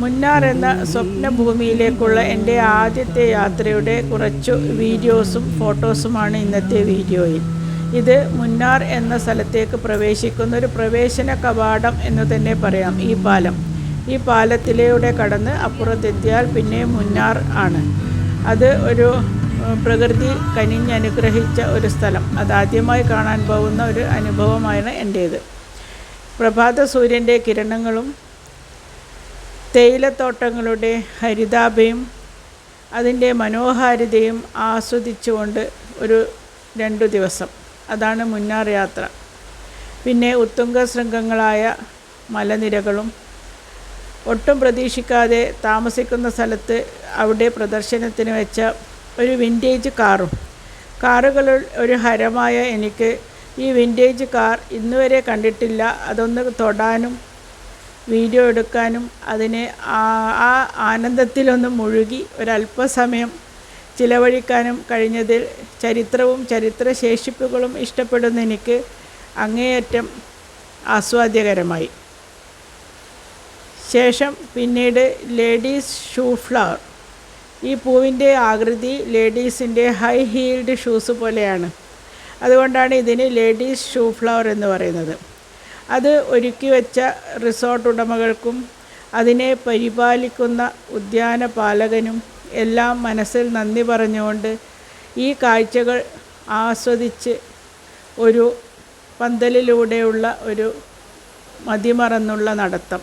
മുന്നാർ എന്ന സ്വപ്നഭൂമിയിലേക്കുള്ള എൻ്റെ ആദ്യത്തെ യാത്രയുടെ കുറച്ചു വീഡിയോസും ഫോട്ടോസുമാണ് ഇന്നത്തെ വീഡിയോയിൽ. ഇത് മുന്നാർ എന്ന സ്ഥലത്തേക്ക് പ്രവേശിക്കുന്ന ഒരു പ്രവേശന കവാടം എന്ന് തന്നെ പറയാം. ഈ പാലത്തിലൂടെ കടന്ന് അപ്പുറത്തെത്തിയാൽ പിന്നെ മുന്നാർ ആണ്. അത് ഒരു പ്രകൃതി കനിഞ്ഞനുഗ്രഹിച്ച ഒരു സ്ഥലം. അതാദ്യമായി കാണാൻ പോകുന്ന ഒരു അനുഭവമാണ് എൻ്റേത്. പ്രഭാത സൂര്യൻ്റെ കിരണങ്ങളും തേയിലത്തോട്ടങ്ങളുടെ ഹരിതാഭയും അതിൻ്റെ മനോഹാരിതയും ആസ്വദിച്ചുകൊണ്ട് ഒരു 2 ദിവസം, അതാണ് മുന്നാർ യാത്ര. പിന്നെ ഉത്തുംഗ ശൃംഗങ്ങളായ മലനിരകളും ഒട്ടും പ്രതീക്ഷിക്കാതെ താമസിക്കുന്ന സ്ഥലത്ത് അവിടെ പ്രദർശനത്തിന് വെച്ച ഒരു വിൻറ്റേജ് കാറുകളിൽ ഒരു ഹരമായ എനിക്ക് ഈ വിൻറ്റേജ് കാർ ഇന്നുവരെ കണ്ടിട്ടില്ല. അതൊന്ന് തൊടാനും വീഡിയോ എടുക്കാനും അതിനെ ആ ആനന്ദത്തിലൊന്ന് മുഴുകി ഒരല്പസമയം ചിലവഴിക്കാനും കഴിഞ്ഞതിൽ ചരിത്രവും ചരിത്രശേഷിപ്പുകളും ഇഷ്ടപ്പെടുന്ന എനിക്ക് അങ്ങേയറ്റം ആസ്വാദ്യകരമായി. ശേഷം പിന്നീട് ലേഡീസ് ഷൂ ഫ്ലവർ. ഈ പൂവിൻ്റെ ആകൃതി ലേഡീസിൻ്റെ ഹൈ ഹീൽഡ് ഷൂസ് പോലെയാണ്. അതുകൊണ്ടാണ് ഇതിന് ലേഡീസ് ഷൂ ഫ്ലവർ എന്ന് പറയുന്നത്. അത് ഒരുക്കി വെച്ച റിസോർട്ട് ഉടമകൾക്കും അതിനെ പരിപാലിക്കുന്ന ഉദ്യാന പാലകനും എല്ലാം മനസ്സിൽ നന്ദി പറഞ്ഞുകൊണ്ട് ഈ കാഴ്ചകൾ ആസ്വദിച്ച് ഒരു പന്തലിലൂടെയുള്ള ഒരു മതിമറന്നുള്ള നടത്തം.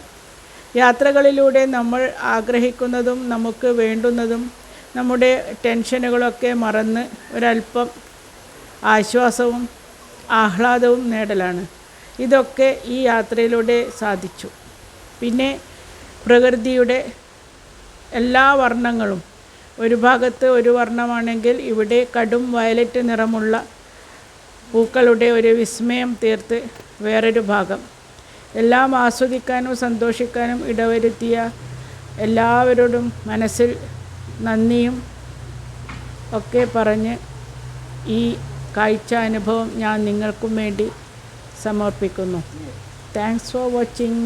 യാത്രകളിലൂടെ നമ്മൾ ആഗ്രഹിക്കുന്നതും നമുക്ക് വേണ്ടുന്നതും നമ്മുടെ ടെൻഷനുകളൊക്കെ മറന്ന് ഒരല്പം ആശ്വാസവും ആഹ്ലാദവും നേടലാണ്. ഇതൊക്കെ ഈ യാത്രയിലൂടെ സാധിച്ചു. പിന്നെ പ്രകൃതിയുടെ എല്ലാ വർണ്ണങ്ങളും, ഒരു ഭാഗത്ത് ഒരു വർണ്ണമാണെങ്കിൽ ഇവിടെ കടും വയലറ്റ് നിറമുള്ള പൂക്കളുടെ ഒരു വിസ്മയം തീർത്ത് വേറൊരു ഭാഗം. എല്ലാം ആസ്വദിക്കാനും സന്തോഷിക്കാനും ഇടവരുത്തിയ എല്ലാവരോടും മനസ്സിൽ നന്ദിയും ഒക്കെ പറഞ്ഞ് ഈ കാഴ്ച അനുഭവം ഞാൻ നിങ്ങൾക്കും വേണ്ടി സമർപ്പിക്കുന്നു. Thanks for watching.